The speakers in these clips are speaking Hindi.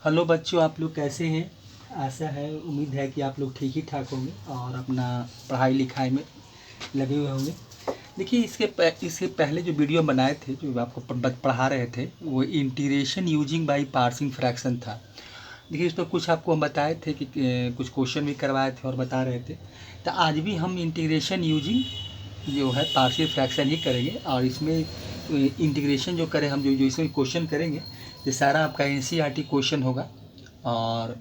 हेलो बच्चों, आप लोग कैसे हैं। आशा है, उम्मीद है कि आप लोग ठीक ही ठाक होंगे और अपना पढ़ाई लिखाई में लगे हुए होंगे। देखिए, इसके पहले जो वीडियो बनाए थे, जो आपको पढ़ा रहे थे, वो integration using by parsing fraction था। देखिए, इस पर कुछ आपको हम बताए थे कि कुछ क्वेश्चन भी करवाए थे और बता रहे थे। तो आज भी हम इंटीग्रेशन यूजिंग जो है पार्शियल फ्रैक्शन ही करेंगे। और इसमें इंटीग्रेशन जो करें हम, जो जो इसमें क्वेश्चन करेंगे, ये सारा आपका एनसीईआरटी क्वेश्चन होगा। और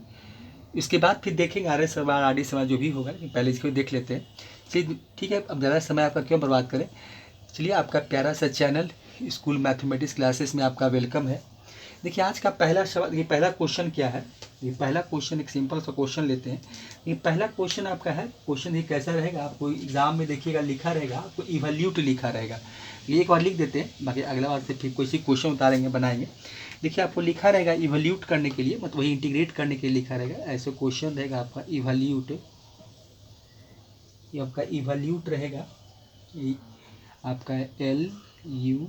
इसके बाद फिर देखेंगे आर्य सवाल, आर डी सवाल जो भी होगा, पहले इसको देख लेते हैं। चलिए ठीक है, अब ज़्यादा समय आपका क्यों बर्बाद करें। चलिए, आपका प्यारा सा चैनल स्कूल मैथमेटिक्स क्लासेस में आपका वेलकम है। देखिए, आज का पहला सवाल, ये पहला क्वेश्चन क्या है। ये पहला क्वेश्चन एक सिंपल सा क्वेश्चन लेते हैं। ये पहला क्वेश्चन आपका है। क्वेश्चन ये कैसा रहेगा, आपको एग्जाम में देखिएगा लिखा रहेगा, आपको इवैल्यूट लिखा रहेगा। ये एक बार लिख देते हैं, बाकी अगला बार से फिर कोई सी क्वेश्चन उतारेंगे, बनाएंगे। देखिए, आपको लिखा रहेगा इवैल्यूट करने के लिए, मतलब वही इंटीग्रेट करने के लिए लिखा रहेगा। ऐसे क्वेश्चन रहेगा आपका इवैल्यूट, ये आपका इवैल्यूट रहेगा। ये आपका LUATE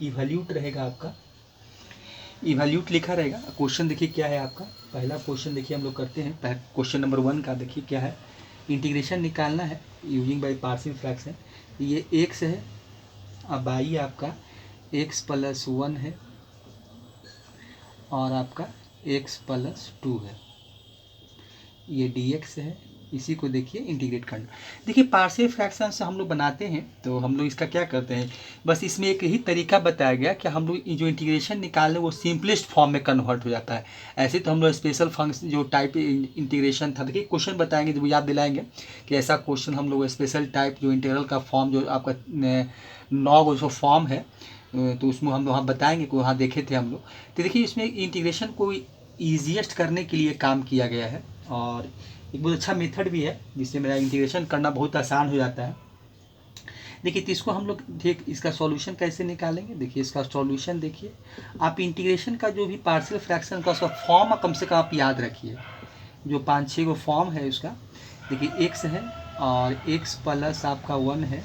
इवैल्यूट रहेगा आपका। इवैल्यूट लिखा रहेगा। क्वेश्चन देखिए क्या है आपका। पहला क्वेश्चन देखिए हम लोग करते हैं। क्वेश्चन नंबर 1 का देखिए क्या है। इंटीग्रेशन निकालना है यूजिंग बाय पार्शियल फ्रैक्शन। ये x है, अब y आपका x+1 है और आपका x+2 है। ये dx है, इसी को देखिए इंटीग्रेट करना। देखिए, पार्शियल फ्रैक्शन से हम लोग बनाते हैं तो हम लोग इसका क्या करते हैं, बस इसमें एक ही तरीका बताया गया कि हम लोग जो इंटीग्रेशन निकाल लें वो सिंपलेस्ट फॉर्म में कन्वर्ट हो जाता है। ऐसे तो हम लोग स्पेशल फंक्शन जो टाइप इंटीग्रेशन था, देखिए क्वेश्चन बताएंगे जब याद दिलाएंगे कि ऐसा क्वेश्चन हम लोग स्पेशल टाइप जो इंटीग्रल का फॉर्म जो आपका नौ जो फॉर्म है, तो उसमें हम वहाँ बताएंगे कि वहाँ देखे थे हम लोग। तो देखिए, इसमें इंटीग्रेशन को ईजीएस्ट करने के लिए काम किया गया है और एक बहुत अच्छा मेथड भी है जिससे मेरा इंटीग्रेशन करना बहुत आसान हो जाता है। देखिए, तो इसको हम लोग देख इसका सॉल्यूशन कैसे निकालेंगे। देखिए, इसका सॉल्यूशन देखिए, आप इंटीग्रेशन का जो भी पार्शियल फ्रैक्शन का उसका फॉर्म कम से कम आप याद रखिए। जो 5-6 को फॉर्म है उसका, देखिए x है और x+ आपका 1 है।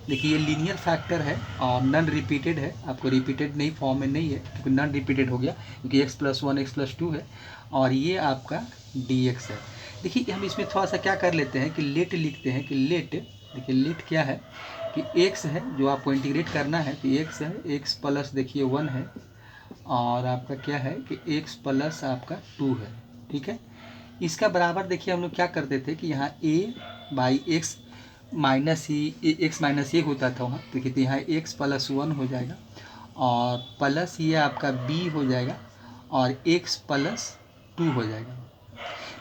देखिए, ये लीनियर फैक्टर है और नॉन रिपीटेड है, आपको रिपीटेड नहीं फॉर्म में नहीं है क्योंकि नॉन रिपीटेड हो गया, क्योंकि x+1 x+2 है और ये आपका dx है। देखिए, हम इसमें थोड़ा सा क्या कर लेते हैं कि लेट लिखते हैं कि लेट। देखिए, लेट क्या है कि x है जो आपको इंटीग्रेट करना है, तो x है, x+ देखिए 1 है और आपका क्या है कि x+ आपका 2 है। ठीक है, इसका बराबर देखिए हम लोग क्या करते थे कि यहाँ a/x माइनस ही एक्स माइनस ये होता था वहाँ, तो देखिए यहाँ x+1 हो जाएगा और प्लस ये आपका b हो जाएगा और x+2 हो जाएगा।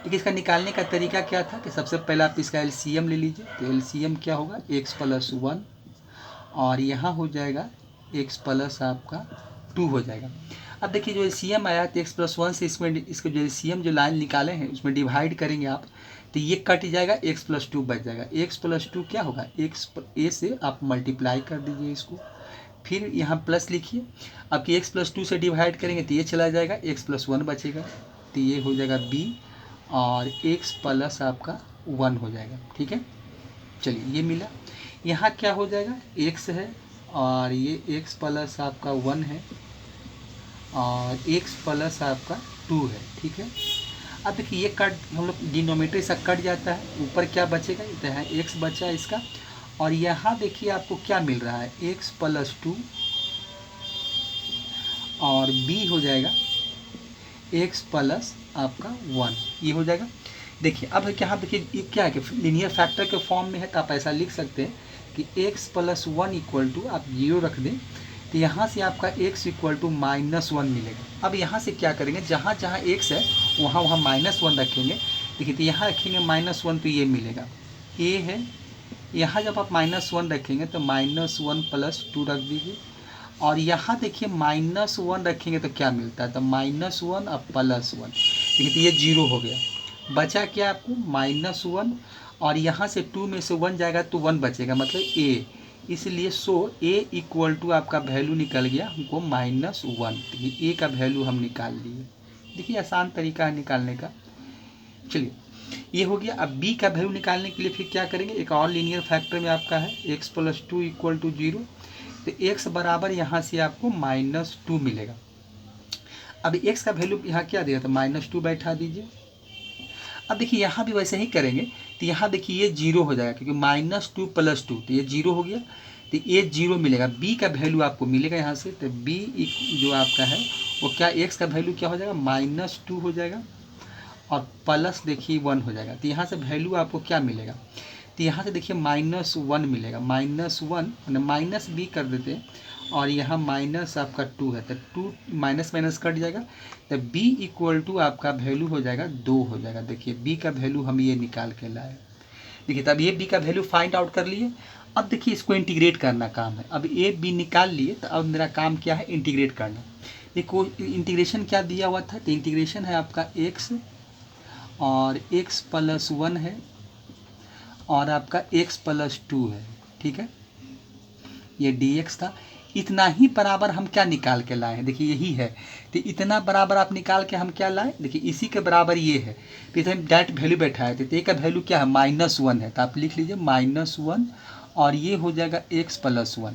देखिए, इसका निकालने का तरीका क्या था कि सबसे पहले आप इसका एलसीएम ले लीजिए। तो एलसीएम क्या होगा, x+1 और यहाँ हो जाएगा x+ आपका 2 हो जाएगा। अब देखिए, जो एलसीएम आया तो x+1 से इसमें इसको जो एलसीएम जो लाइन निकाले हैं उसमें डिवाइड करेंगे आप, तो ये कट जाएगा, x+2 बच जाएगा। x+2 क्या होगा, x a से आप मल्टीप्लाई कर दीजिए इसको, फिर यहाँ प्लस लिखिए। अब कि x+2 से डिवाइड करेंगे तो ये चला जाएगा, x+1 बचेगा, तो ये हो जाएगा b और x+ आपका 1 हो जाएगा। ठीक है, चलिए ये मिला। यहाँ क्या हो जाएगा, x है और ये x+ आपका 1 है और x+ आपका 2 है। ठीक है, अब देखिए ये कट हम लोग डिनोमीटर इसका कट जाता है, ऊपर क्या बचेगा, तो यहाँ x बचा इसका और यहाँ देखिए आपको क्या मिल रहा है, x+2 और b हो जाएगा x+ आपका 1, ये हो जाएगा। देखिए, अब यहाँ देखिए ये क्या है कि लीनियर फैक्टर के फॉर्म में है, तो आप ऐसा लिख सकते हैं कि x+1 इक्वल टू आप 0 रख दें, तो यहाँ से आपका x इक्वल टू -1 मिलेगा। अब यहाँ से क्या करेंगे, जहाँ जहाँ x है वहाँ वहाँ -1 रखेंगे। देखिए, तो यहाँ रखेंगे -1 तो ये मिलेगा, a है। यहाँ जब आप -1 रखेंगे तो -1+2 रख दीजिए और यहाँ देखिए -1 रखेंगे तो क्या मिलता है, तो -1 और +1। देखिए, तो ये 0 हो गया। बचा क्या आपको, -1 और यहाँ से 2 में से 1 जाएगा तो 1 बचेगा, मतलब a। इसलिए a इक्वल टू आपका वैल्यू निकल गया हमको -1। ये a का वैल्यू हम निकाल लिए। देखिए, आसान तरीका है निकालने का। चलिए, ये हो गया। अब b का वैल्यू निकालने के लिए फिर क्या करेंगे, एक और लीनियर फैक्टर में आपका है x+2 इक्वल टू 0, तो x बराबर यहाँ से आपको -2 मिलेगा। अब x का वैल्यू यहाँ क्या दिया था, -2 बैठा दीजिए। अब देखिए यहाँ भी वैसे ही करेंगे, तो यहाँ देखिए ये 0 हो जाएगा, क्योंकि -2 + 2 तो ये 0 हो गया, तो ये 0 मिलेगा। b का वैल्यू आपको मिलेगा यहाँ से, तो b जो आपका है वो क्या, x का वैल्यू क्या हो जाएगा, -2 हो जाएगा और प्लस देखिए 1 हो जाएगा। तो यहाँ से वैल्यू आपको क्या मिलेगा, तो यहाँ से देखिए -1 मिलेगा, -1 माइनस b कर देते हैं और यहाँ माइनस आपका 2 है, तो 2 माइनस माइनस कट जाएगा, तो b = आपका वैल्यू हो जाएगा 2 हो जाएगा। देखिए b का वैल्यू हम ये निकाल के लाए। देखिए तब ये b का वैल्यू फाइंड आउट कर लिए। अब देखिए इसको इंटीग्रेट करना काम है। अब a b निकाल लिए, तो अब मेरा काम क्या है, इंटीग्रेट करना। देखो इंटीग्रेशन क्या दिया हुआ था, तो इंटीग्रेशन है आपका x और x + 1 है और आपका x + 2 है, ठीक है, ये dx था। इतना ही बराबर हम क्या निकाल के लाए हैं, देखिए यही है, तो इतना बराबर आप निकाल के हम क्या लाए, देखिए इसी के बराबर ये है, तो इधर डायरेक्ट वैल्यू बैठाए थे, तो एक का वैल्यू क्या है, -1 है, तो आप लिख लीजिए -1 और ये हो जाएगा x + 1।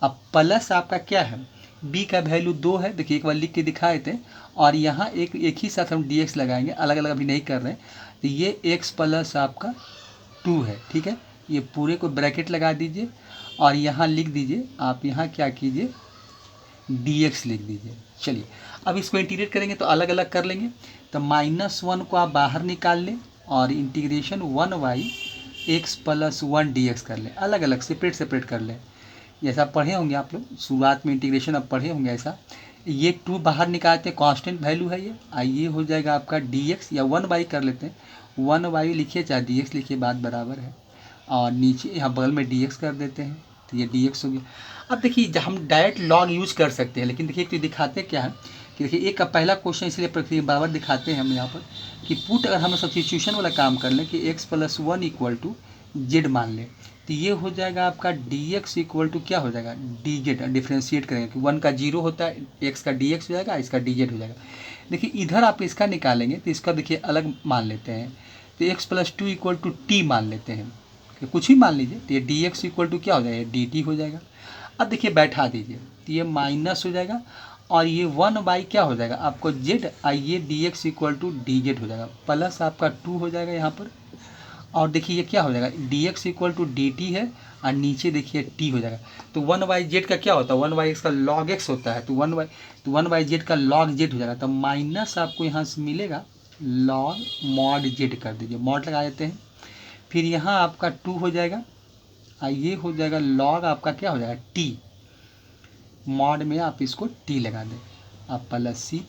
अब प्लस आपका क्या है, b का वैल्यू 2 है, देखिए एक बार लिख के दिखाए थे, और यहाँ एक ही साथ हम dx लगाएंगे, अलग अलग अभी नहीं कर रहे हैं, तो ये x + आपका 2 है, ठीक है। ये पूरे को ब्रैकेट लगा दीजिए और यहाँ लिख दीजिए, आप यहाँ क्या कीजिए, dx लिख दीजिए। चलिए अब इसको इंटीग्रेट करेंगे तो अलग अलग कर लेंगे, तो -1 को आप बाहर निकाल लें और इंटीग्रेशन 1/x + 1 dx कर लें, अलग अलग सेपरेट सेपरेट कर लें। जैसा पढ़े होंगे आप लोग शुरुआत में इंटीग्रेशन, अब पढ़े होंगे ऐसा। ये 2 बाहर निकालते हैं, कांस्टेंट वैल्यू है ये हो जाएगा आपका dx, या 1/, कर लेते हैं 1/, लिखिए चाहे dx लिखिए, बात बराबर है। और नीचे यहाँ बगल में dx कर देते हैं, तो ये dx हो गया। अब देखिए हम डायरेक्ट लॉग यूज कर सकते हैं, लेकिन देखिए तो दिखाते क्या है कि देखिए एक का पहला क्वेश्चन इसलिए प्रक्रिया बराबर दिखाते हैं हम यहाँ पर कि पुट, अगर हम सब्स्टिट्यूशन वाला काम कर लें कि x + 1 = z मान लें, तो ये हो जाएगा आपका dx = क्या हो जाएगा, dz। डिफ्रेंशिएट करेंगे कि 1 का 0 होता है, x का dx हो जाएगा, इसका dz हो जाएगा। देखिए इधर आप इसका निकालेंगे तो इसका देखिए अलग मान लेते हैं, तो x + 2 = t मान लेते हैं, कुछ भी मान लीजिए, तो ये dx = क्या हो जाएगा, dt हो जाएगा। अब देखिए बैठा दीजिए, तो ये माइनस हो जाएगा और ये 1/, क्या हो जाएगा आपको z, ये dx = dz हो जाएगा, प्लस आपका 2 हो जाएगा यहाँ पर। और देखिए ये क्या हो जाएगा, dx = dt है और नीचे देखिए t हो जाएगा। तो 1/z का क्या होता है, 1/x का log x होता है, तो 1/z का log z हो जाएगा। तो माइनस आपको यहाँ से मिलेगा log mod z, कर दीजिए, मॉड लगा देते हैं। फिर यहाँ आपका 2 हो जाएगा और ये हो जाएगा log आपका क्या हो जाएगा t, मॉड में आप इसको t लगा दें, आप +c।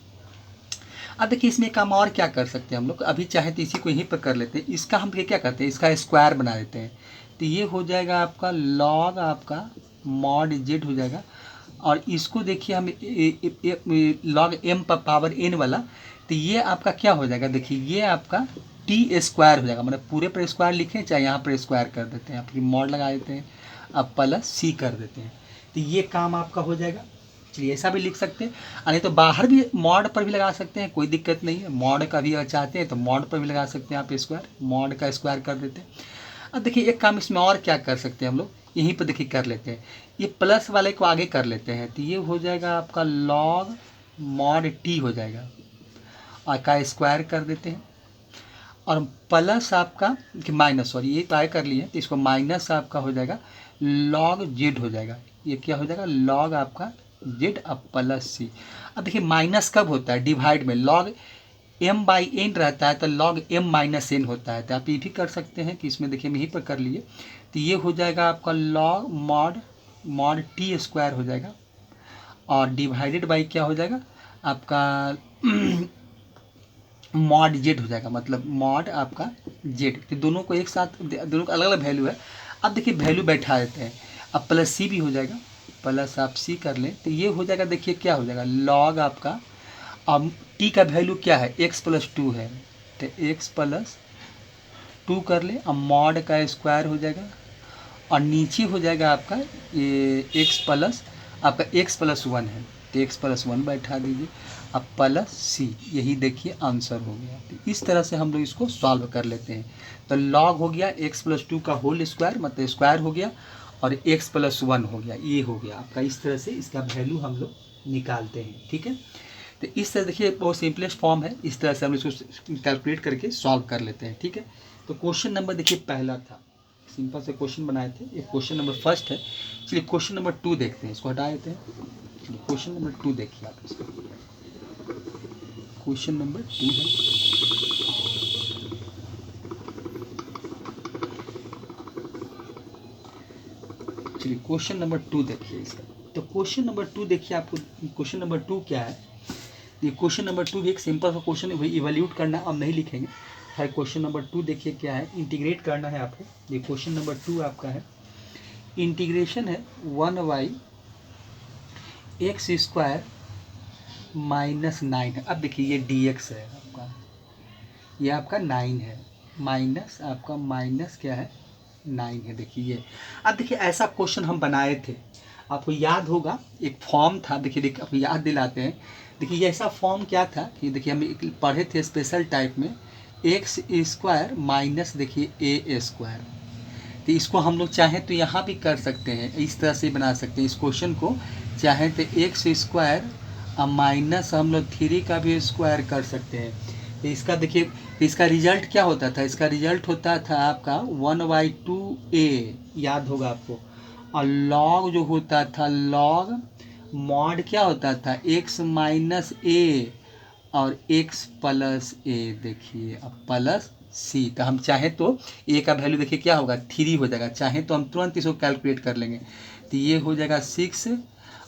अब देखिए इसमें काम और क्या कर सकते हैं हम लोग, अभी चाहे तो इसी को यहीं पर कर लेते हैं। इसका हम क्या करते हैं, इसका स्क्वायर बना देते हैं, तो ये हो जाएगा आपका log आपका mod z हो जाएगा। और इसको देखिए हम log m⁴n वाला, तो ये आपका क्या हो जाएगा, देखिए ये आपका t² हो जाएगा, मतलब पूरे पर स्क्वायर लिखें चाहे यहाँ पर स्क्वायर कर देते हैं, आप मॉड लगा देते हैं, अब +c कर देते हैं, तो ये काम आपका हो जाएगा। चलिए ऐसा भी लिख सकते हैं, नहीं तो बाहर भी मॉड पर भी लगा सकते हैं, कोई दिक्कत नहीं है। मॉड का भी अगर चाहते हैं तो मॉड पर भी लगा सकते हैं आप स्क्वायर, मॉड का स्क्वायर कर देते हैं। अब देखिए एक काम इसमें और क्या कर सकते हैं हम लोग, यहीं पर देखिए कर लेते हैं, ये प्लस वाले को आगे कर लेते हैं, तो ये हो जाएगा आपका log mod t हो जाएगा और का स्क्वायर कर देते हैं। और प्लस आपका माइनस, सॉरी ये तो आगे कर लिए, तो इसको माइनस आपका हो जाएगा log z हो जाएगा, ये क्या हो जाएगा log आपका z अब +c। अब देखिए माइनस कब होता है, डिवाइड में, log m/n रहता है तो log m-n होता है, तो आप ये भी कर सकते हैं कि इसमें देखिए हम यहीं पर कर लिए, तो ये हो जाएगा आपका log mod t² हो जाएगा और डिवाइडेड बाई क्या हो जाएगा आपका mod z हो जाएगा, मतलब mod आपका z। तो दोनों को एक साथ, दोनों का अलग अलग वैल्यू है। अब देखिए वैल्यू बैठा देते हैं, अब +c भी हो जाएगा, प्लस आप c कर लें, तो ये हो जाएगा, देखिए क्या हो जाएगा log आपका, अब t का वैल्यू क्या है, x + 2 है, तो x + 2 कर ले, अब mod का स्क्वायर हो जाएगा और नीचे हो जाएगा आपका ये x + 1 है, तो x + 1 बैठा दीजिए, अब +c, यही देखिए आंसर हो गया। तो इस तरह से हम लोग इसको सॉल्व कर लेते हैं। तो log हो गया x + 2 का होल स्क्वायर, मतलब स्क्वायर हो गया, और x + 1 हो गया, ये हो गया आपका। इस तरह से इसका वैल्यू हम लोग निकालते हैं, ठीक है। तो इस तरह देखिए बहुत सिंपलेस्ट फॉर्म है, इस तरह से हम इसको कैलकुलेट करके सॉल्व कर लेते हैं। ठीक है, तो क्वेश्चन नंबर देखिए पहला था, सिंपल से क्वेश्चन बनाए थे, ये क्वेश्चन नंबर फर्स्ट है। चलिए क्वेश्चन नंबर 2 देखते हैं, इसको हटा देते हैं। चलिए क्वेश्चन नंबर 2 देखिए आप, इसको क्वेश्चन नंबर 2 है। चलिए क्वेश्चन नंबर 2 देखिए इसका। तो क्वेश्चन नंबर 2 देखिए, आपको क्वेश्चन नंबर 2 क्या है, ये क्वेश्चन नंबर 2 भी एक सिंपल सा क्वेश्चन है, इवैल्यूएट करना अब नहीं लिखेंगे। है क्वेश्चन नंबर 2 देखिए क्या है, इंटीग्रेट करना है आपको। ये क्वेश्चन नंबर 2 आपका है, इंटीग्रेशन है 1/x² -9 है। अब देखिए ये dx है आपका, ये आपका 9 है, माइनस आपका माइनस क्या है 9 है। देखिए ये, अब देखिए ऐसा क्वेश्चन हम बनाए थे, आपको याद होगा एक फॉर्म था। देखिए आपको याद दिलाते हैं। देखिए ये ऐसा फॉर्म क्या था कि देखिए हम पढ़े थे स्पेशल टाइप में, x² माइनस देखिए a²। तो इसको हम लोग चाहें तो यहाँ भी कर सकते हैं, इस तरह से बना सकते हैं इस क्वेश्चन को। चाहें तो x² माइनस हम लोग 3 का भी स्क्वायर कर सकते हैं। तो इसका देखिए, इसका रिजल्ट क्या होता था, इसका रिजल्ट होता था आपका 1/2a, याद होगा आपको। और लॉग जो होता था, लॉग मॉड क्या होता था, x माइनस a और x प्लस a। देखिए अब प्लस c, तो हम चाहें तो a का वैल्यू देखिए क्या होगा 3 हो जाएगा, चाहें तो हम तुरंत इसको कैलकुलेट कर लेंगे। तो ये हो जाएगा 6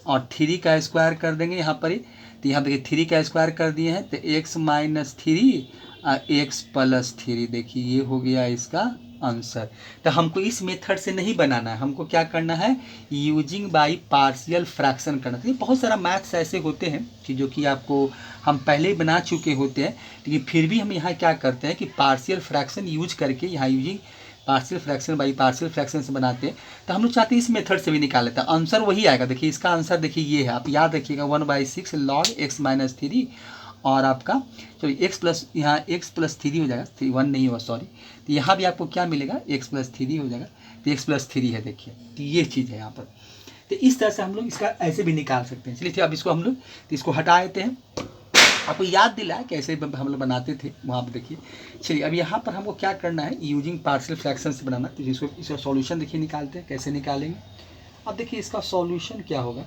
और 3 का स्क्वायर कर देंगे यहाँ पर ही। तो यहाँ देखिए 3 का स्क्वायर कर दिए हैं, तो x माइनस 3 और x प्लस 3, देखिए ये हो गया इसका आंसर। तो हमको इस मेथड से नहीं बनाना है, हमको क्या करना है, यूजिंग बाय पार्शियल फ्रैक्शन करना है। बहुत सारा मैथ्स ऐसे होते हैं कि जो कि आपको हम पहले ही बना चुके होते हैं, लेकिन फिर भी हम यहाँ क्या करते हैं कि पार्शियल फ्रैक्शन यूज करके, यहाँ using partial fraction by partial fraction से बनाते हैं। तो हम लोग चाहते हैं इस मेथड से भी निकाल लेते हैं, आंसर वही आएगा। देखिए इसका आंसर देखिए ये है, आप याद रखिएगा 1/6 log x माइनस 3 और आपका चलिए x प्लस, यहाँ x प्लस 3 हो जाएगा, 1 नहीं होगा सॉरी। तो यहाँ भी आपको क्या मिलेगा, x प्लस 3 हो जाएगा। तो x प्लस 3 है, देखिए तो ये चीज़ है यहाँ पर। तो इस तरह से हम लोग इसका ऐसे भी निकाल सकते हैं। चलिए ठीक, अब इसको हम लोग तो इसको हटा देते हैं। आपको याद दिलाया कैसे हम लोग बनाते थे वहाँ पर, देखिए। चलिए अब यहाँ पर हमको क्या करना है, यूजिंग पार्शियल फ्रैक्शन से बनाना। तो इसको इसका सॉल्यूशन देखिए निकालते हैं, कैसे निकालेंगे। अब देखिए इसका सॉल्यूशन क्या होगा,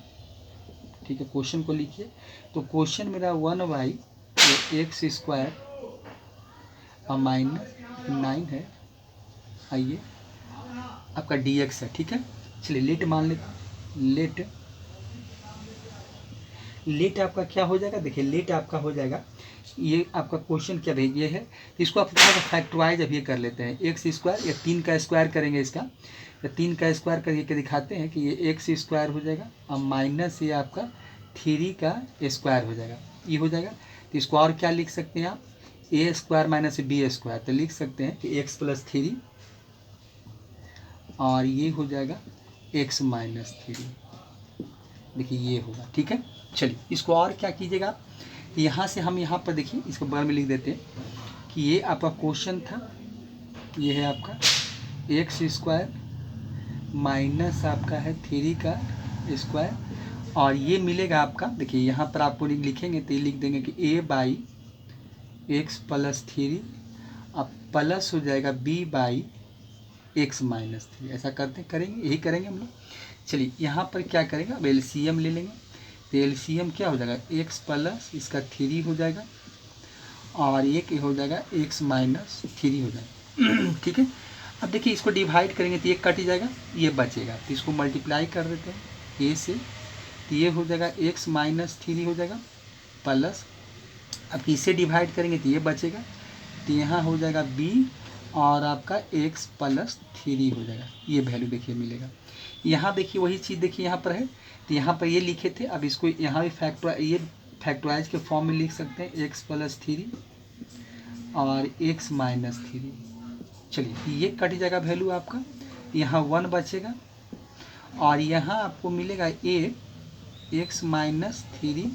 ठीक है, क्वेश्चन को लिखिए। तो क्वेश्चन मेरा 1/x² माइनस 9 है, आइए आपका dx है, ठीक है। चलिए लेट मान लेते हैं, लेट आपका क्या हो जाएगा, देखिए लेट आपका हो जाएगा, ये आपका क्वेश्चन क्या है, ये है। इसको आप थोड़ा सा फैक्टराइज अभी कर लेते हैं, x² या 3 का स्क्वायर करेंगे इसका, या 3 का स्क्वायर करके दिखाते हैं कि ये x² हो जाएगा और माइनस ये आपका 3 का स्क्वायर हो जाएगा, ये हो जाएगा। तो इसको और क्या लिख सकते हैं आप, a² माइनस b², तो लिख सकते हैं कि x प्लस 3 और ये हो जाएगा x माइनस 3, देखिए ये होगा, ठीक है। चलिए इसको और क्या कीजिएगा आप, यहाँ से हम यहाँ पर देखिए इसको बगल में लिख देते हैं कि ये आपका क्वेश्चन था, ये है आपका x² माइनस आपका है 3 का स्क्वायर, और ये मिलेगा आपका, देखिए यहाँ पर आपको लिखेंगे तो ये लिख देंगे कि a/x प्लस 3 अब प्लस हो जाएगा b/x माइनस 3, ऐसा करेंगे, यही करेंगे हम लोग। चलिए यहाँ पर क्या करेंगे, अब एलसीएम ले लेंगे। तो एलसीएम क्या हो जाएगा, x प्लस इसका 3 हो जाएगा और एक हो जाएगा x माइनस 3 हो जाएगा, ठीक है। अब देखिए इसको डिवाइड करेंगे तो ये कट जाएगा, ये बचेगा, तो इसको मल्टीप्लाई कर देते हैं a से, तो ये हो जाएगा x माइनस 3 हो जाएगा प्लस, अब इसे डिवाइड करेंगे तो ये बचेगा, तो यहाँ हो जाएगा b और आपका x प्लस 3 हो जाएगा, ये वैल्यू देखिए मिलेगा। यहाँ देखिए वही चीज़ देखिए यहाँ पर है, तो यहाँ पर ये लिखे थे, अब इसको यहाँ भी फैक्टराइज के फॉर्म में लिख सकते हैं, x प्लस 3 और x माइनस 3। चलिए ये कट जाएगा वैल्यू आपका, यहाँ 1 बचेगा और यहाँ आपको मिलेगा x माइनस 3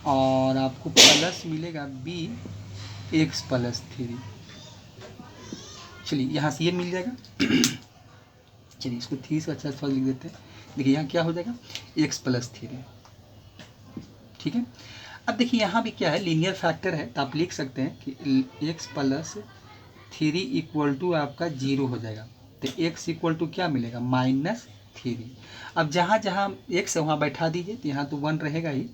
और आपको प्लस मिलेगा b x प्लस 3। चलिए यहाँ से ये मिल जाएगा। चलिए इसको 3 से अच्छा फल लिख देते हैं, देखिए यहाँ क्या हो जाएगा x प्लस 3, ठीक है। अब देखिए यहाँ भी क्या है, लीनियर फैक्टर है, तो आप लिख सकते हैं कि x प्लस 3 इक्वल टू आपका 0 हो जाएगा। तो x इक्वल टू क्या मिलेगा, -3। अब जहाँ जहाँ x है वहाँ बैठा दीजिए, तो यहाँ तो 1 रहेगा ही।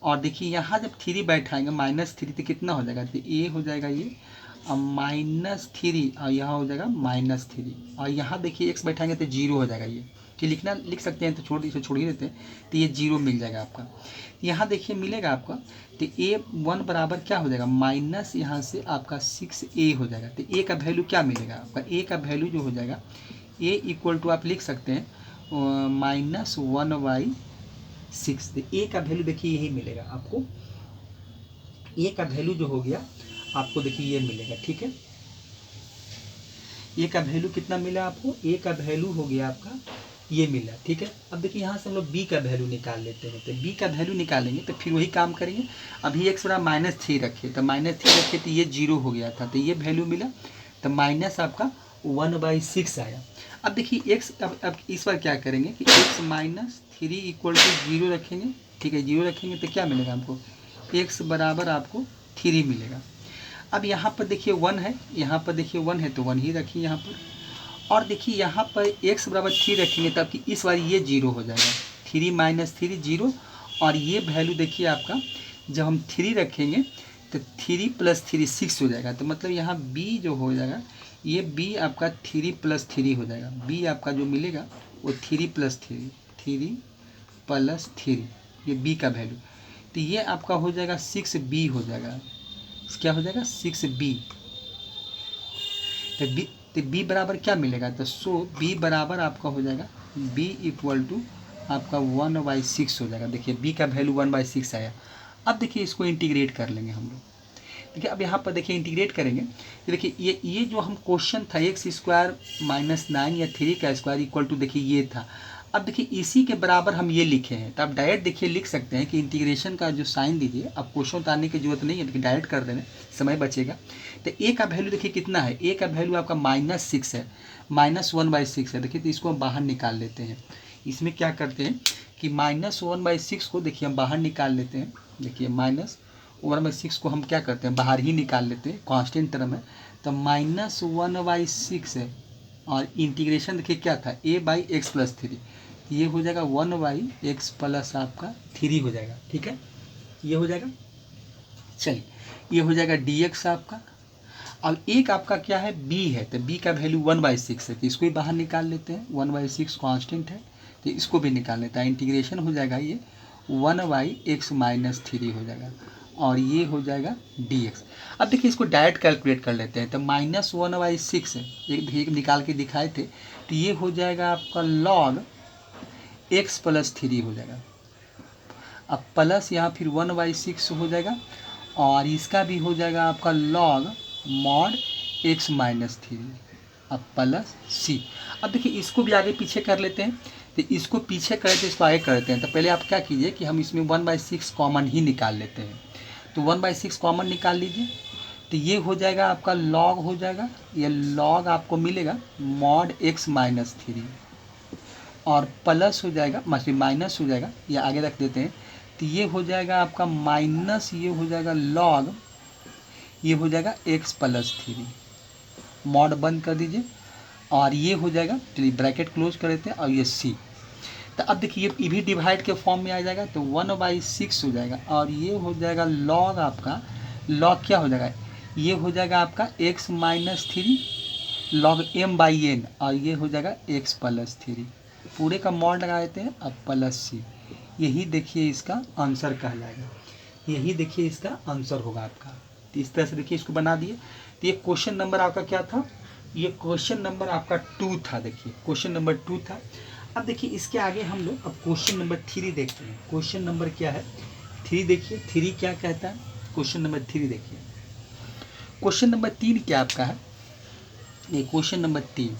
और देखिए यहाँ जब 3 बैठाएंगे -3, तो कितना हो जाएगा, तो a हो जाएगा ये -3, और यहाँ हो जाएगा -3, और यहाँ देखिए x बैठाएंगे तो 0 हो जाएगा ये। कि लिखना लिख सकते हैं, तो इसे छोड़ ही देते हैं, तो ये 0 मिल जाएगा आपका। यहाँ देखिए मिलेगा आपका, तो a1 बराबर क्या हो जाएगा, माइनस यहाँ से आपका 6a हो जाएगा। तो a का वैल्यू क्या मिलेगा आपका, a का वैल्यू जो हो जाएगा a इक्वल टू आप लिख सकते हैं -1/6। तो a का वैल्यू देखिए यही मिलेगा आपको, a का वैल्यू जो हो गया आपको देखिए ये मिलेगा, ठीक है। a का वैल्यू कितना मिला आपको, a का वैल्यू हो गया आपका ये मिला, ठीक है। अब देखिए यहाँ से हम लोग b का वैल्यू निकाल लेते हैं। तो b का वैल्यू निकालेंगे तो फिर वही काम करेंगे। अभी x बड़ा -3 रखे, तो -3 रखे तो ये 0 हो गया था, तो ये वैल्यू मिला, तो माइनस आपका 1/6 आया। अब देखिए x, अब इस बार क्या करेंगे कि x -3 इक्वल टू 0 रखेंगे, ठीक है। 0 रखेंगे तो क्या मिलेगा हमको, x बराबर आपको 3 मिलेगा। अब यहाँ पर देखिए 1 है, यहाँ पर देखिए 1 है, तो 1 ही रखिए यहाँ पर। और देखिए यहाँ पर x बराबर 3 रखेंगे तब कि इस बार ये 0 हो जाएगा, 3 - 3 0। और ये वैल्यू देखिए आपका जब हम 3 रखेंगे तो 3 + 3 6 हो जाएगा। तो मतलब यहाँ b जो हो जाएगा, ये b आपका 3 + 3 हो जाएगा। b आपका जो मिलेगा वो 3 + 3 ये b का वैल्यू। तो ये आपका हो जाएगा 6b हो जाएगा। क्या हो जाएगा, 6b। तो b बराबर क्या मिलेगा, तो b बराबर आपका हो जाएगा b इक्वल टू आपका 1/6 हो जाएगा। देखिए b का वैल्यू 1/6 आया। अब देखिए इसको इंटीग्रेट कर लेंगे हम लोग। देखिए अब यहाँ पर देखिए इंटीग्रेट करेंगे तो देखिए ये जो हम क्वेश्चन था x² - 9 या 3 का स्क्वायर इक्वल टू देखिए ये था। अब देखिए इसी के बराबर हम ये लिखे हैं, तो आप डायरेक्ट देखिए लिख सकते हैं कि इंटीग्रेशन का जो साइन दीजिए, अब क्वेश्चन उतारने की जरूरत नहीं है, देखिए डायरेक्ट कर देना, समय बचेगा। तो a का वैल्यू देखिए कितना है, a का वैल्यू आपका -6 है, -1/6 है। देखिए तो इसको हम बाहर निकाल लेते हैं। इसमें क्या करते हैं कि -1/6 को देखिए हम बाहर निकाल लेते हैं। देखिए -1/6 को हम क्या करते हैं, बाहर ही निकाल लेते हैं, कांस्टेंट टर्म है। तो -1/6 है, और इंटीग्रेशन देखिए क्या था, a/x + 3, ये हो जाएगा 1/x प्लस आपका 3 हो जाएगा, ठीक है। ये हो जाएगा, चलिए ये हो जाएगा dx आपका। और एक आपका क्या है, b है, तो b का वैल्यू 1/6 है, तो इसको भी बाहर निकाल लेते हैं। 1/6 कांस्टेंट है, तो इसको भी निकाल लेते हैं। इंटीग्रेशन हो जाएगा ये 1/x - 3 हो जाएगा, और ये हो जाएगा dx। अब देखिए इसको डायरेक्ट कैलकुलेट कर लेते हैं। तो -1/6 है, एक निकाल के दिखाए थे, तो ये हो जाएगा आपका log x + 3 हो जाएगा। अब प्लस यहाँ फिर 1/6 हो जाएगा, और इसका भी हो जाएगा आपका log mod x - 3, अब प्लस c। अब देखिए इसको भी आगे पीछे कर लेते हैं। तो इसको पीछे करते इसको आगे करते हैं। तो पहले आप क्या कीजिए कि हम इसमें 1/6 कॉमन ही निकाल लेते हैं। तो 1/6 कॉमन निकाल लीजिए, तो ये हो जाएगा आपका log हो जाएगा, ये log आपको मिलेगा mod x - 3, और प्लस हो जाएगा, माइनस हो जाएगा, ये आगे रख देते हैं। तो ये हो जाएगा आपका माइनस, ये हो जाएगा log, ये हो जाएगा x + 3, मॉड बंद कर दीजिए, और ये हो जाएगा, चलिए ब्रैकेट क्लोज कर देते हैं, और ये c। तो अब देखिए ये भी डिवाइड के फॉर्म में आ जाएगा, तो 1/6 हो जाएगा, और ये हो जाएगा log आपका, log क्या हो जाएगा, ये हो जाएगा आपका x - 3 log m/n, और ये हो जाएगा x + 3, पूरे का मॉड लगा देते हैं, अब प्लस c। यही देखिए इसका आंसर कहलाएगा, यही देखिए इसका आंसर होगा आपका। तो इस तरह से देखिए इसको बना दिए। तो ये क्वेश्चन नंबर आपका क्या था, ये क्वेश्चन नंबर आपका 2 था। देखिए क्वेश्चन नंबर 2 था। अब देखिए इसके आगे हम लोग अब क्वेश्चन नंबर 3 देखते हैं। क्वेश्चन नंबर क्या है, 3 देखिए, 3 क्या कहता है। क्वेश्चन नंबर 3 देखिए, क्वेश्चन नंबर 3 क्या आपका है, ये क्वेश्चन नंबर 3,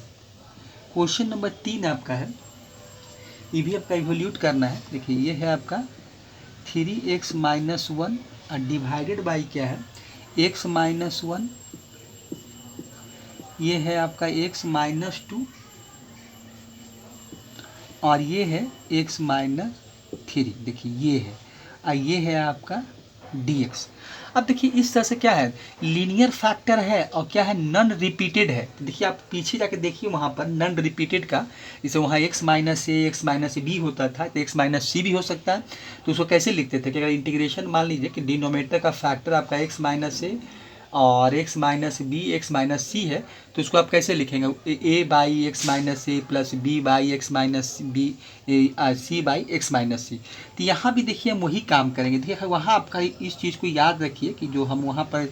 क्वेश्चन नंबर 3 आपका है, ये भी आपका इवोल्यूट करना है। देखिए ये है आपका 3x - 1 डिवाइडेड बाई क्या है, x - 1, ये है आपका x - 2, और ये है x - 3। देखिए ये है, और ये है आपका dx। अब देखिए इस तरह से क्या है, लीनियर फैक्टर है और क्या है, नॉन रिपीटेड है। तो देखिए आप पीछे जाके देखिए वहाँ पर नॉन रिपीटेड का, जैसे वहाँ x minus A x minus B होता था, तो x माइनस सी भी हो सकता है। तो उसको कैसे लिखते थे कि अगर इंटीग्रेशन मान लीजिए कि डिनोमिनेटर का फैक्टर आपका x माइनस ए और x minus B x minus C है, तो इसको आप कैसे लिखेंगे, A by x minus A plus B by x minus B C by x minus C. तो यहाँ भी देखिए हम वही काम करेंगे। देखिए वहाँ आपका इस चीज़ को याद रखिए कि जो हम वहाँ पर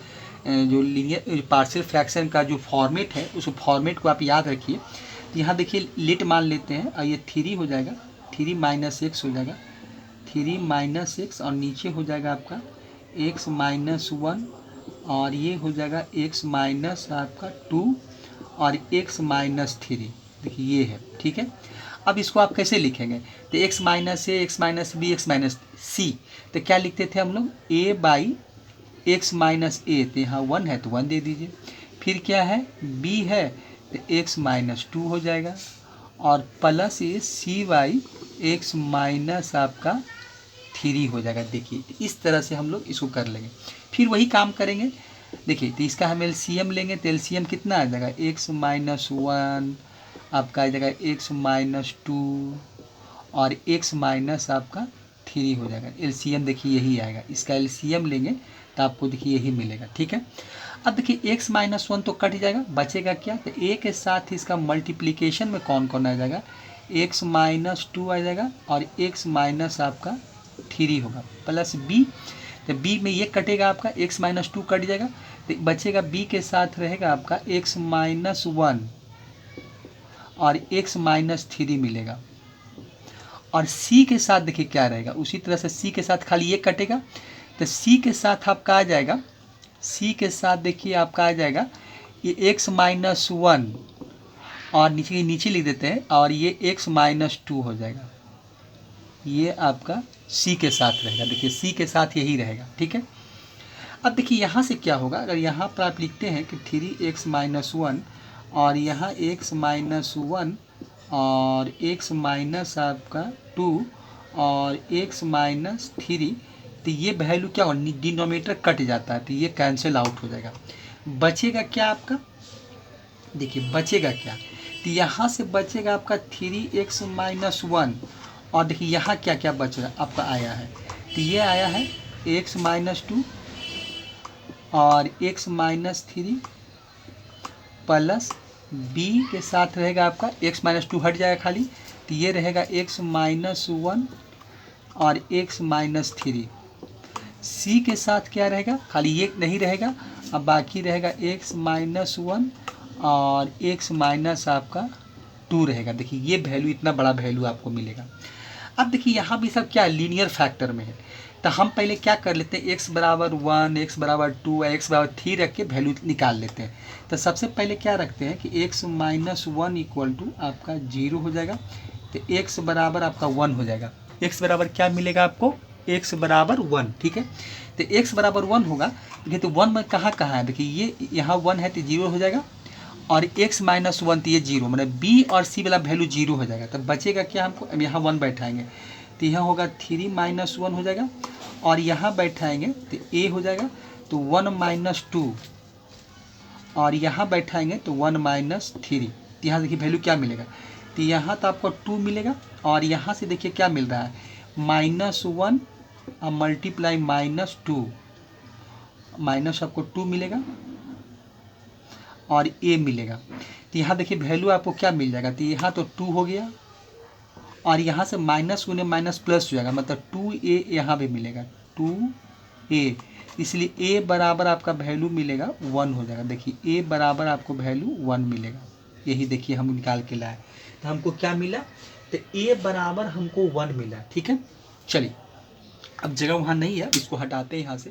जो लीनियर पार्शियल फ्रैक्शन का जो फॉर्मेट है उस फॉर्मेट को आप याद रखिए। तो यहाँ देखिए लिट मान लेते हैं और ये 3 हो जाएगा, 3 माइनस एक्स हो जाएगा, 3 माइनस एक्स और नीचे हो जाएगा आपका एक्स माइनस 1 और ये हो जाएगा x माइनस आपका 2 और x माइनस 3। देखिए ये है, ठीक है। अब इसको आप कैसे लिखेंगे, तो x minus A x minus B x minus C, तो क्या लिखते थे हम लोग, a by x minus A, तो यहाँ 1 है तो 1 दे दीजिए। फिर क्या है, b है तो x माइनस 2 हो जाएगा और प्लस ये c बाई एक्स माइनस आपका 3 हो जाएगा। देखिए इस तरह से हम लोग इसको कर लेंगे। फिर वही काम करेंगे। देखिए तो इसका हम एलसीएम लेंगे, तो एलसीएम कितना आ जाएगा, एक्स माइनस 1 आपका आ जाएगा एक्स माइनस 2 और एक्स माइनस आपका 3 हो जाएगा। एलसीएम देखिए यही आएगा, इसका एलसीएम लेंगे तो आपको देखिए यही मिलेगा, ठीक है। अब देखिए x माइनस 1 तो कट जाएगा, बचेगा क्या, तो a के साथ इसका मल्टीप्लिकेशन में कौन कौन आ जाएगा, x माइनस 2 आ जाएगा और x माइनस आपका 3 होगा प्लस b, तो b में ये कटेगा आपका x माइनस 2 कट जाएगा, तो बचेगा b के साथ रहेगा आपका x माइनस 1 और x माइनस 3 मिलेगा। और c के साथ देखिए क्या रहेगा, उसी तरह से c के साथ खाली ये कटेगा, तो c के साथ आपका आ जाएगा, c के साथ देखिए आपका आ जाएगा ये x माइनस 1 और नीचे लिख देते हैं और ये x माइनस 2 हो जाएगा। ये आपका c के साथ रहेगा, देखिए c के साथ यही रहेगा, ठीक है। अब देखिए यहाँ से क्या होगा, अगर यहाँ पर आप लिखते हैं कि 3x माइनस 1 और यहाँ x माइनस 1 और x माइनस आपका 2 और x माइनस 3, तो ये वैल्यू क्या हो, डिनोमिनेटर कट जाता है तो ये कैंसिल आउट हो जाएगा। बचेगा क्या आपका, देखिए बचेगा क्या, तो यहाँ से बचेगा आपका 3x माइनस 1 और देखिए यहाँ क्या क्या बच रहा आपका आया है, तो ये आया है x माइनस 2 और x माइनस 3 प्लस b के साथ रहेगा आपका x माइनस 2 हट जाएगा खाली, तो ये रहेगा x माइनस 1 और x माइनस 3। c के साथ क्या रहेगा, खाली ये नहीं रहेगा, अब बाकी रहेगा x माइनस 1 और x माइनस आपका 2 रहेगा। देखिए ये वैल्यू, इतना बड़ा वैल्यू आपको मिलेगा। अब देखिए यहाँ भी सब क्या लीनियर फैक्टर में है, तो हम पहले क्या कर लेते हैं, x बराबर 1 x बराबर 2 x बराबर 3 रख के वैल्यू निकाल लेते हैं। तो सबसे पहले क्या रखते हैं कि x माइनस 1 इक्वल टू आपका 0 हो जाएगा, तो x बराबर आपका 1 हो जाएगा। x बराबर क्या मिलेगा आपको, x बराबर 1, ठीक है। तो x बराबर 1 होगा, देखिए तो 1 में कहाँ कहाँ है, देखिए ये यहाँ 1 है तो 0 हो जाएगा और x माइनस 1 तो ये 0, मतलब b और c वाला वैल्यू 0 हो जाएगा। तब बचेगा क्या हमको, अब यहाँ 1 बैठाएंगे तो यहाँ होगा 3 माइनस 1 हो जाएगा और यहाँ बैठाएंगे तो a हो जाएगा तो 1 माइनस 2 और यहाँ बैठाएंगे तो 1 माइनस 3। तो यहाँ देखिए वैल्यू क्या मिलेगा, तो यहाँ तो आपको 2 मिलेगा और यहाँ से देखिए क्या मिल रहा है, माइनस 1 और मल्टीप्लाई माइनस 2, माइनस आपको 2 मिलेगा और a मिलेगा। तो यहाँ देखिए वैल्यू आपको क्या मिल जाएगा, तो यहाँ तो 2 हो गया और यहाँ से माइनस गुने माइनस प्लस हो जाएगा, मतलब 2a यहाँ पे मिलेगा 2a, इसलिए a बराबर आपका वैल्यू मिलेगा 1 हो जाएगा। देखिए a बराबर आपको वैल्यू 1 मिलेगा, यही देखिए हम निकाल के लाए। तो हमको क्या मिला, तो a बराबर हमको 1 मिला, ठीक है। चलिए अब जगह वहाँ नहीं है, इसको हटाते हैं यहाँ से,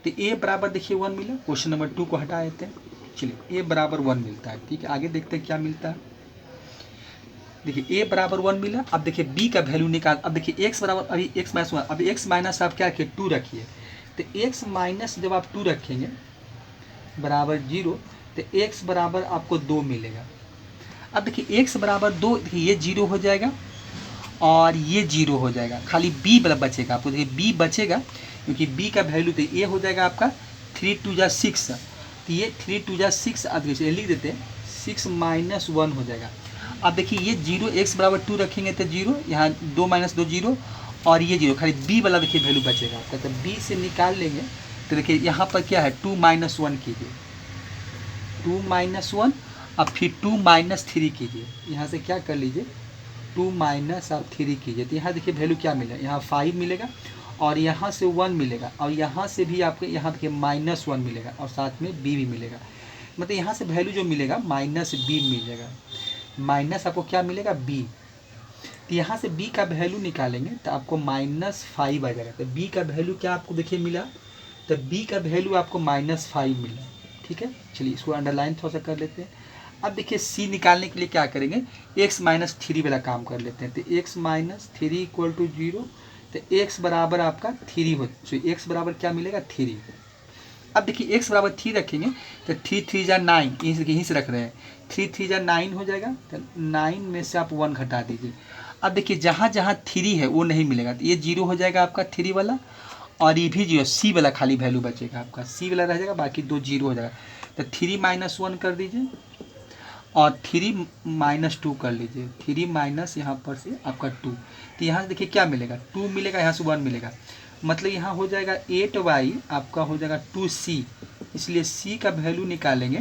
तो a बराबर देखिए 1 मिला, क्वेश्चन नंबर 2 को हटा देते हैं। चलिए a बराबर 1 मिलता है, ठीक है। आगे देखते हैं क्या मिलता है। देखिए a बराबर 1 मिला, अब देखिए b का वैल्यू निकाल। अब देखिए x बराबर, अभी x माइनस 1, अभी x माइनस आप क्या रखिए 2 रखिए, तो x माइनस जब आप 2 रखेंगे बराबर 0, तो x बराबर आपको 2 मिलेगा। अब देखिए x बराबर 2, देखिए ये 0 हो जाएगा और ये 0 हो जाएगा, खाली b बचेगा आपको, देखिए b बचेगा क्योंकि b का वैल्यू तो ये हो जाएगा आपका 3 2 जा 6, तो ये 3 2 जा 6 आप देखिए लिख देते हैं 6 - 1 हो जाएगा। अब देखिए ये 0 x बराबर 2 रखेंगे तो 0, यहाँ 2 - 2 0, और ये 0 खाली b वाला देखिए वैल्यू बचेगा आपका, तो b से निकाल लेंगे तो देखिए यहाँ पर क्या है 2 - 1 कीजिए, 2 - 1, अब फिर 2 - 3 कीजिए, यहाँ से क्या कर लीजिए 2 - आप 3 कीजिए, तो यहाँ देखिए वैल्यू क्या मिलेगा, यहाँ 5 मिलेगा और यहाँ से 1 मिलेगा और यहाँ से भी आपको यहाँ देखिए -1 मिलेगा और साथ में b भी मिलेगा, मतलब यहाँ से वैल्यू जो मिलेगा -b मिलेगा, माइनस आपको क्या मिलेगा b, तो यहाँ से b का वैल्यू निकालेंगे तो आपको -5 आ जाएगा, तो b का वैल्यू क्या आपको देखिए मिला, तो b का वैल्यू आपको -5 मिला। ठीक है, चलिए इसको अंडरलाइन थोड़ा सा कर लेते हैं। अब देखिए c निकालने के लिए क्या करेंगे, x - 3 वाला काम कर लेते हैं, तो x - 3 = 0, तो x बराबर आपका 3 हो, तो x बराबर क्या मिलेगा 3। अब देखिए x बराबर 3 रखेंगे तो 3 3 जा 9, यहीं से रख रहे हैं, 3 3 जा 9 हो जाएगा, तो 9 में से आप 1 घटा दीजिए। अब देखिए जहाँ जहाँ 3 है वो नहीं मिलेगा, तो ये 0 हो जाएगा आपका 3 वाला, और ये भी 0, c वाला खाली वैल्यू बचेगा आपका, c वाला रह जाएगा, बाकी 2 0 हो जाएगा, तो 3 - 1 कर दीजिए और 3 - 2 कर लीजिए, 3 - यहाँ पर से आपका 2, तो यहाँ से देखिए क्या मिलेगा 2 मिलेगा, यहाँ से 1 मिलेगा, मतलब यहाँ हो जाएगा 8y आपका हो जाएगा 2c, इसलिए c का वैल्यू निकालेंगे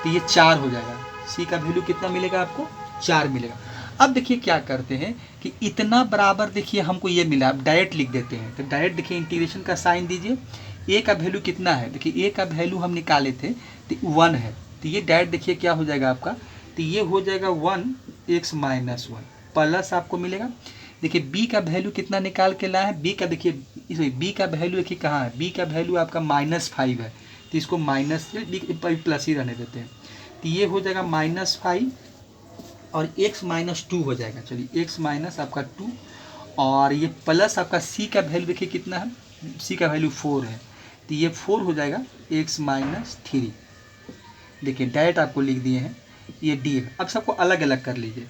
तो ये 4 हो जाएगा, c का वैल्यू कितना मिलेगा आपको 4 मिलेगा। अब देखिए क्या करते हैं कि इतना बराबर देखिए हमको ये मिला, अब डायरेक्ट लिख देते हैं, तो डायरेक्ट देखिए इंटीग्रेशन का साइन दीजिए, a का वैल्यू कितना है, देखिए a का वैल्यू हम निकाले थे तो 1 है, तो ये डायरेक्ट देखिए क्या हो जाएगा आपका, तो ये हो जाएगा 1x - 1 प्लस आपको मिलेगा, देखिए b का वैल्यू कितना निकाल के लाए हैं, b का देखिए b का वैल्यू देखिए कहाँ है, b का वैल्यू आपका -5 है, तो इसको माइनस से b प्लस ही रहने देते हैं, तो ये हो जाएगा -5 और x - 2 हो जाएगा, चलिए x - आपका 2 और ये प्लस आपका c का वैल्यू देखिए कितना है, c का वैल्यू 4 है, तो ये 4 हो जाएगा x - 3, देखिए डायरेक्ट आपको लिख दिए हैं ये d है। अब सबको अलग अलग कर लीजिए,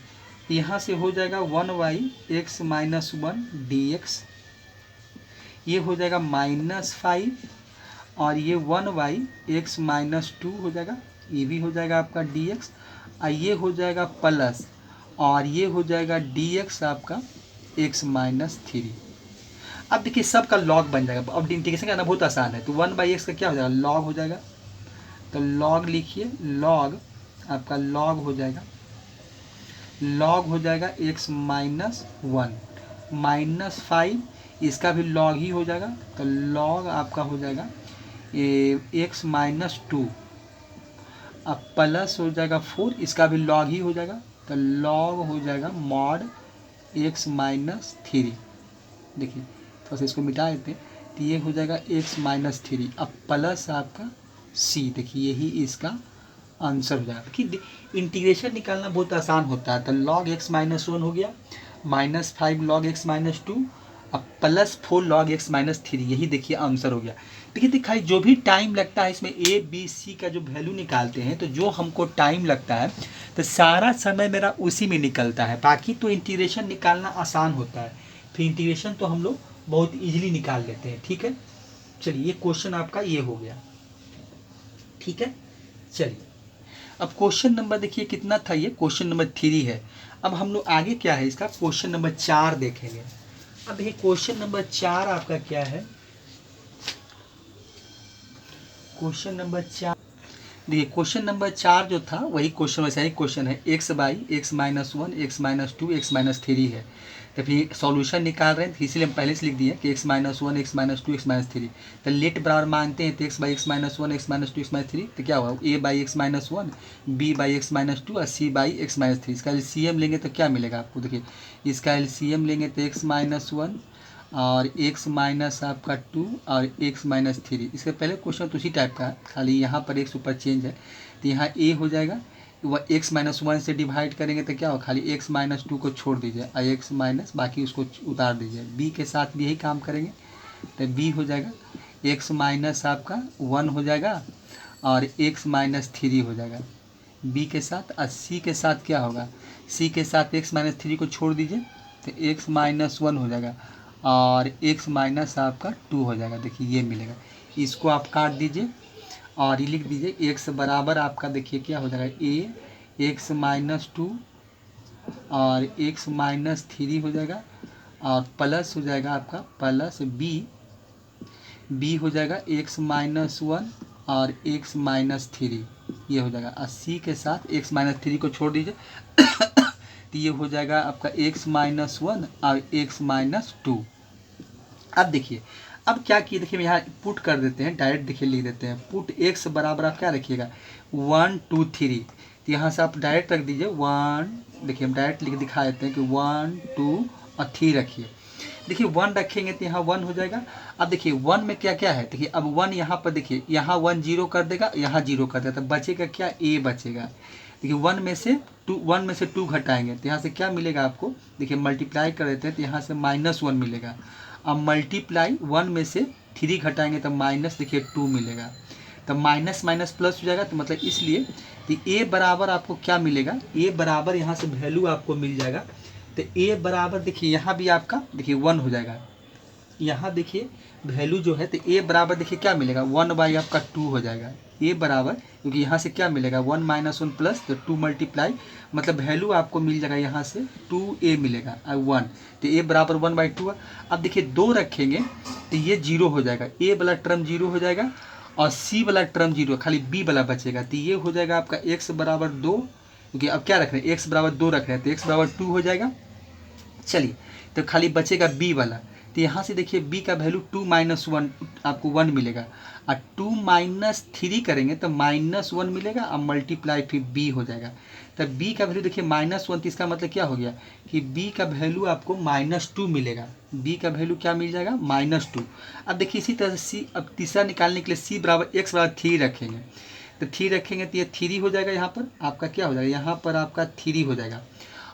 यहाँ से हो जाएगा 1y x - 1 dx, ये हो जाएगा -5 और ये 1y x - 2 हो जाएगा, ये भी हो जाएगा आपका dx, और ये हो जाएगा प्लस और ये हो जाएगा dx आपका x - 3। अब देखिए सबका लॉग बन जाएगा, अब इंटीग्रेशन करना बहुत आसान है, तो 1/x का क्या हो जाएगा लॉग हो जाएगा, तो लॉग लिखिए, लॉग आपका लॉग हो जाएगा, लॉग हो जाएगा x - 1 -5, इसका भी लॉग ही हो जाएगा, तो लॉग आपका हो जाएगा x - 2, अब प्लस हो जाएगा 4, इसका भी लॉग ही हो जाएगा, तो लॉग हो जाएगा मॉड x - 3, देखिए थोड़ा सा इसको मिटा देते हैं, तो ये हो जाएगा x - 3, अब प्लस आपका c, देखिए यही इसका आंसर हो जाएगा। देखिए इंटीग्रेशन निकालना बहुत आसान होता है, तो log x - 1 हो गया, -5 log x - 2, अब +4 log x - 3, यही देखिए आंसर हो गया। देखिए दिखाई जो भी टाइम लगता है इसमें a b c का जो वैल्यू निकालते हैं, तो जो हमको टाइम लगता है तो सारा समय मेरा उसी में निकलता है, बाकी तो इंटीग्रेशन निकालना आसान होता है, फिर इंटीग्रेशन तो हम लोग बहुत ईजिली निकाल लेते हैं। ठीक है, चलिए ये क्वेश्चन आपका ये हो गया। ठीक है, चलिए अब क्वेश्चन नंबर देखिए कितना था, ये क्वेश्चन नंबर 3 है। अब हम लोग आगे क्या है इसका क्वेश्चन नंबर 4 देखेंगे। अब देखिए क्वेश्चन नंबर 4 आपका क्या है, क्वेश्चन नंबर 4 देखिए, क्वेश्चन नंबर 4 जो था वही क्वेश्चन वैसा ही क्वेश्चन है, x/x - 1 x - 2 x - 3 है, तो फिर सॉल्यूशन निकाल रहे हैं, तो इसलिए हम पहले से लिख दिए कि x - 1 x - 2 x - 3, तो लेट बराबर मानते हैं, तो x/x - 1 x - 2 x - 3, तो क्या हुआ a/x - 1 b/x - 2 और c/x - 3, इसका LCM लेंगे तो क्या मिलेगा आपको, देखिए इसका LCM लेंगे तो x - 1 और x माइनस आपका 2 और x - 3, इसके पहले क्वेश्चन तो उसी टाइप का है, खाली यहाँ पर x ऊपर चेंज है, तो यहाँ a हो जाएगा, वह x - 1 से डिवाइड करेंगे तो क्या हो, खाली x - 2 को छोड़ दीजिए और x माइनस बाकी उसको उतार दीजिए, b के साथ भी यही काम करेंगे, तो b हो जाएगा x माइनस आपका 1 हो जाएगा और x - 3 हो जाएगा b के साथ, और c के साथ क्या होगा, c के साथ x - 3 को छोड़ दीजिए तो x - 1 हो जाएगा, और x माइनस आपका 2 हो जाएगा। देखिए ये मिलेगा, इसको आप काट दीजिए और ये लिख दीजिए x बराबर आपका देखिए क्या हो जाएगा a x माइनस 2 और x माइनस 3 हो जाएगा और प्लस हो जाएगा आपका प्लस b हो जाएगा x माइनस 1 और x माइनस 3 ये हो जाएगा। और c के साथ x माइनस 3 को छोड़ दीजिए तो ये हो जाएगा आपका x माइनस 1 और x माइनस 2। अब देखिए अब क्या किए, देखिए यहाँ पुट कर देते हैं, डायरेक्ट देखिए लिख देते हैं पुट x बराबर आप क्या रखिएगा 1 2 3। तो यहाँ से आप डायरेक्ट रख दीजिए 1, देखिए हम डायरेक्ट लिख दिखा देते हैं कि 1 2 और 3 रखिए। देखिए 1 रखेंगे तो यहाँ 1 हो जाएगा। अब देखिए 1 में क्या क्या है, देखिए अब 1 यहाँ पर देखिए यहाँ 1 0 कर देगा, यहाँ 0 कर देगा, तो बचेगा क्या a बचेगा। देखिए 1 में से 2 घटाएंगे तो यहाँ से क्या मिलेगा आपको, देखिए मल्टीप्लाई कर देते हैं तो यहाँ से -1 मिलेगा। अब मल्टीप्लाई 1 में से 3 घटाएंगे तो माइनस देखिए 2 मिलेगा, तो माइनस माइनस प्लस हो जाएगा। तो मतलब इसलिए तो a बराबर आपको क्या मिलेगा, a बराबर यहाँ से वैल्यू आपको मिल जाएगा। तो a बराबर देखिए यहाँ भी आपका देखिए 1 हो जाएगा, यहाँ देखिए वैल्यू जो है तो a बराबर देखिए क्या मिलेगा 1 बाई आपका 2 हो जाएगा। a बराबर क्योंकि यहाँ से क्या मिलेगा 1 माइनस 1 प्लस तो 2 मल्टीप्लाई मतलब वैल्यू आपको मिल जाएगा यहाँ से 2a मिलेगा 1, तो a बराबर 1 बाई 2 है। अब देखिए 2 रखेंगे तो ये 0 हो जाएगा, a वाला टर्म 0 हो जाएगा और c वाला टर्म 0, खाली b वाला बचेगा। तो ये हो जाएगा आपका x बराबर 2, क्योंकि अब क्या रख रहे हैं x बराबर 2 रख रहे हैं तो x बराबर 2 हो जाएगा। चलिए तो खाली बचेगा b वाला, तो यहाँ से देखिए b का वैल्यू 2 माइनस 1 आपको 1 मिलेगा और 2 माइनस 3 करेंगे तो -1 मिलेगा और मल्टीप्लाई फिर b हो जाएगा। तो b का वैल्यू देखिए -1, तो इसका मतलब क्या हो गया कि b का वैल्यू आपको -2 मिलेगा, b का वैल्यू क्या मिल जाएगा -2। अब देखिए इसी तरह से c, अब तीसरा निकालने के लिए c बराबर x बराबर 3 रखेंगे, तो 3 रखेंगे तो ये 3 हो जाएगा, यहाँ पर आपका क्या हो जाएगा, यहाँ पर आपका 3 हो जाएगा।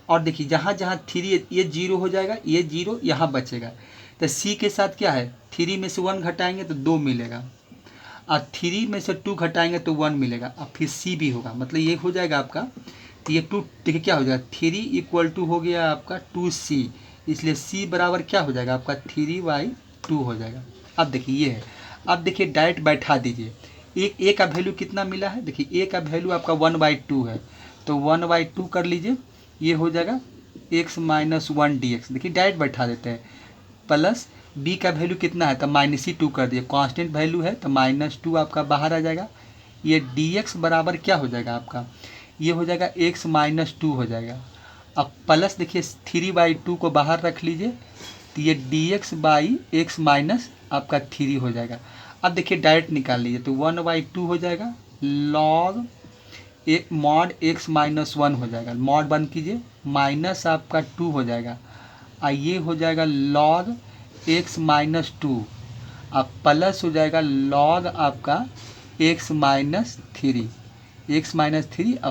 और देखिए जहाँ जहाँ 3 ये 0 हो जाएगा, ये 0 यहाँ बचेगा। तो c के साथ क्या है 3 में से 1 घटाएंगे तो 2 मिलेगा और 3 में से 2 घटाएंगे तो 1 मिलेगा। अब फिर c भी होगा, मतलब ये हो जाएगा आपका, तो ये 2 देखिए क्या हो जाएगा 3 इक्वल टू हो गया आपका 2c, इसलिए c बराबर क्या हो जाएगा आपका 3/2 हो जाएगा। अब देखिए ये है, अब देखिए डायरेक्ट बैठा दीजिए, एक a का वैल्यू कितना मिला है, देखिए a का वैल्यू आपका 1/2 है, तो 1/2 कर लीजिए, ये हो जाएगा x माइनस 1 dx। देखिए डायरेक्ट बैठा देते हैं, प्लस b का वैल्यू कितना है तो -2 कर दिए, कांस्टेंट वैल्यू है तो -2 आपका बाहर आ जाएगा। ये dx बराबर क्या हो जाएगा आपका, ये हो जाएगा x माइनस 2 हो जाएगा। अब प्लस देखिए 3/2 को बाहर रख लीजिए तो ये dx बाई x माइनस आपका 3 हो जाएगा। अब देखिए डायरेक्ट निकाल लीजिए तो 1/2 हो जाएगा, लॉग एक मॉड x माइनस 1 हो जाएगा, मॉड बंद कीजिए, माइनस आपका 2 हो जाएगा और ये हो जाएगा लॉग x माइनस 2, अब प्लस हो जाएगा लॉग आपका x माइनस 3 अब